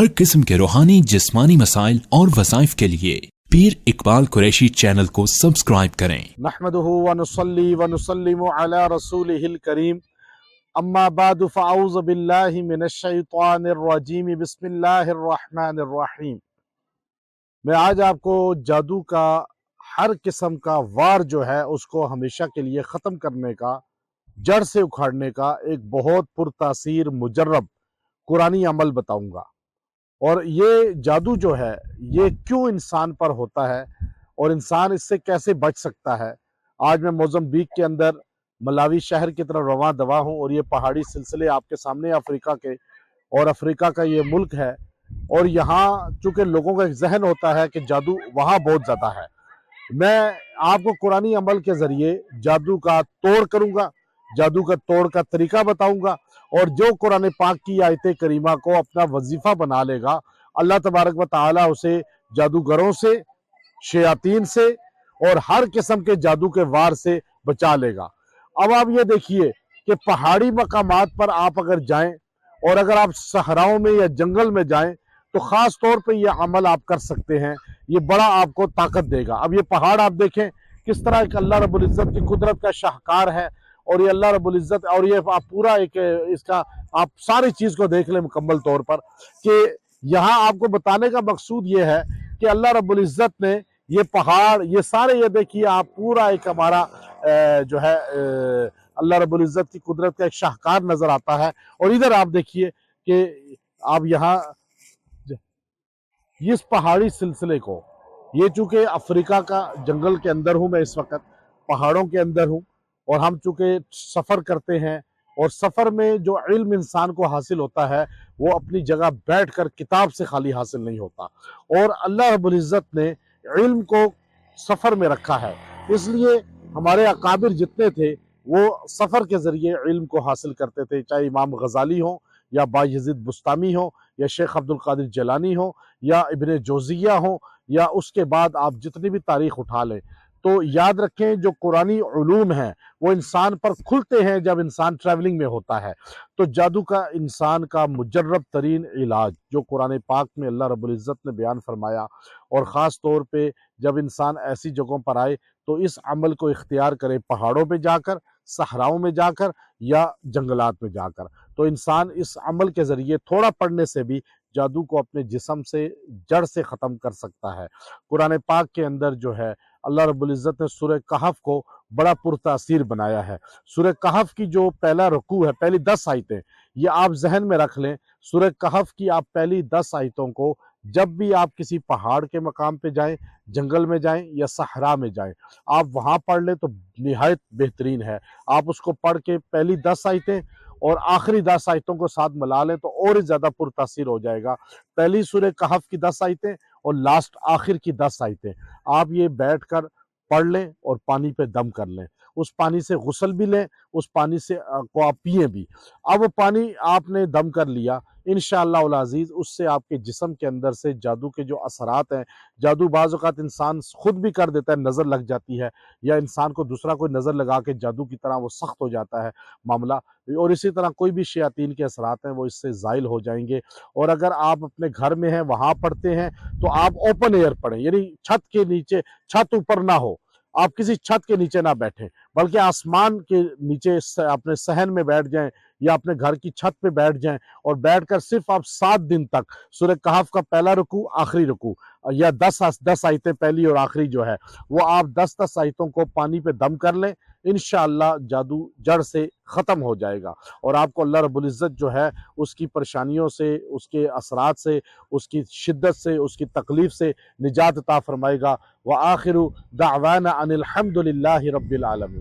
हर किस्म के रूहानी जिस्मानी मसाइल और वज़ाइफ के लिए पीर इकबाल कुरैशी चैनल को सब्सक्राइब करें। नहमदुहु व नुसल्ली व नुसल्लिमु अला रसूलिहिल करीम, अम्मा बादु फ़अऊज़ु बिल्लाहि मिनश शैतानिर रजीम, बिस्मिल्लाहिर रहमानिर रहीम। मैं आज आपको जादू का हर किस्म का वार जो है उसको हमेशा के लिए ख़त्म करने का, जड़ से उखाड़ने का एक बहुत पुरतासीर मुजर्रब कुरानी अमल बताऊंगा। और ये जादू जो है ये क्यों इंसान पर होता है और इंसान इससे कैसे बच सकता है। आज मैं मोज़म्बिक के अंदर मलावी शहर की तरफ रवां दवा हूँ और ये पहाड़ी सिलसिले आपके सामने अफ्रीका के, और अफ्रीका का ये मुल्क है। और यहाँ चूंकि लोगों का एक जहन होता है कि जादू वहाँ बहुत ज़्यादा है, मैं आपको कुरानी अमल के ज़रिए जादू का तोड़ करूँगा, जादू का तोड़ का तरीका बताऊँगा। और जो कुरान पाक की आयत करीमा को अपना वजीफ़ा बना लेगा, अल्लाह तबारक व तआला उसे जादूगरों से, शयातीन से और हर किस्म के जादू के वार से बचा लेगा। अब आप ये देखिए कि पहाड़ी मकामात पर आप अगर जाएं और अगर आप सहराओं में या जंगल में जाएं तो ख़ास तौर पे ये अमल आप कर सकते हैं। ये बड़ा आपको ताकत देगा। अब ये पहाड़ आप देखें किस तरह एक अल्लाह रब्बुल इज़्ज़त की कुदरत का शाहकार है, और ये अल्लाह रब्बुल इज़्ज़त, और ये आप पूरा एक इसका आप सारी चीज़ को देख लें मुकम्मल तौर पर कि यहाँ आपको बताने का मकसूद ये है कि अल्लाह रब्बुल इज़्ज़त ने ये पहाड़, ये सारे, ये देखिए आप पूरा एक हमारा जो है अल्लाह रब्बुल इज़्ज़त की कुदरत का एक शाहकार नज़र आता है। और इधर आप देखिए कि आप यहाँ इस पहाड़ी सिलसिले को, ये चूंकि अफ्रीका का जंगल के अंदर हूँ मैं, इस वक्त पहाड़ों के अंदर हूँ, और हम चूंकि सफ़र करते हैं और सफ़र में जो इल्म इंसान को हासिल होता है वो अपनी जगह बैठ कर किताब से खाली हासिल नहीं होता। और अल्लाह रब्बुल इज़्ज़त ने इल्म को सफ़र में रखा है, इसलिए हमारे अकाबिर जितने थे वो सफ़र के ज़रिए इल्म को हासिल करते थे, चाहे इमाम गज़ाली हो या बायज़ीद बुस्तामी हो या शेख अब्दुल कादिर जिलानी हो या इब्ने जोज़िया हो, या उसके बाद आप जितनी भी तारीख उठा लें। तो याद रखें जो कुरानी उलूम हैं वो इंसान पर खुलते हैं जब इंसान ट्रैवलिंग में होता है। तो जादू का इंसान का मुजर्रब तरीन इलाज जो कुरान पाक में अल्लाह रब्बुल इज़्ज़त ने बयान फरमाया, और ख़ास तौर पे जब इंसान ऐसी जगहों पर आए तो इस अमल को इख्तियार करे, पहाड़ों पे जाकर, सहराओं में जाकर या जंगलात में जाकर। तो इंसान इस अमल के ज़रिए थोड़ा पढ़ने से भी जादू को अपने जिस्म से, जड़ से ख़त्म कर सकता है। कुरान पाक के अंदर जो है अल्लाह रब्बुल इज़्ज़त ने सूरह कहफ को बड़ा पुरतासीर बनाया है। सूरह कहफ की जो पहला रुकू है, पहली 10 आयतें, ये आप जहन में रख लें। सूरह कहफ की आप पहली 10 आयतों को जब भी आप किसी पहाड़ के मकाम पे जाएं, जंगल में जाएं या सहरा में जाएं, आप वहाँ पढ़ लें तो निहायत बेहतरीन है। आप उसको पढ़ के पहली 10 आयतें और आखिरी 10 आयतों को साथ मिला लें तो और ही ज़्यादा पुरतासीर हो जाएगा। पहली सूरह कहफ की 10 आयतें और लास्ट आखिर की 10 आयतें आप ये बैठ कर पढ़ लें और पानी पे दम कर लें। उस पानी से गुस्ल भी लें, उस पानी से को आप पिए भी। अब वो पानी आपने दम कर लिया, इंशाअल्लाह उल अज़ीज़ उससे आपके जिस्म के अंदर से जादू के जो असरात हैं, जादू बाज़ औक़ात इंसान खुद भी कर देता है, नज़र लग जाती है, या इंसान को दूसरा कोई नज़र लगा के जादू की तरह वो सख्त हो जाता है मामला। और इसी तरह कोई भी शयातीन के असरात हैं वो इससे ज़ाइल हो जाएंगे। और अगर आप अपने घर में हैं वहाँ पढ़ते हैं तो आप ओपन एयर पढ़ें, यानी छत के नीचे, छत ऊपर ना हो, आप किसी छत के नीचे ना बैठें, बल्कि आसमान के नीचे अपने सहन में बैठ जाएं या अपने घर की छत पे बैठ जाएं, और बैठकर सिर्फ आप 7 दिन तक सूरह कहफ का पहला रुकू, आखिरी रुकू, या 10 आयतें पहली और आखिरी जो है वो आप 10 आयतों को पानी पे दम कर लें, इंशाअल्लाह जादू जड़ से ख़त्म हो जाएगा। और आपको अल्लाह रब्बुल इज़्ज़त जो है उसकी परेशानियों से, उसके असरात से, उसकी शिद्दत से, उसकी तकलीफ़ से निजात अता फ़रमाएगा। व आखिरु दावाना अनिल हम्दुलिल्लाहि रब्बिल आलमीन।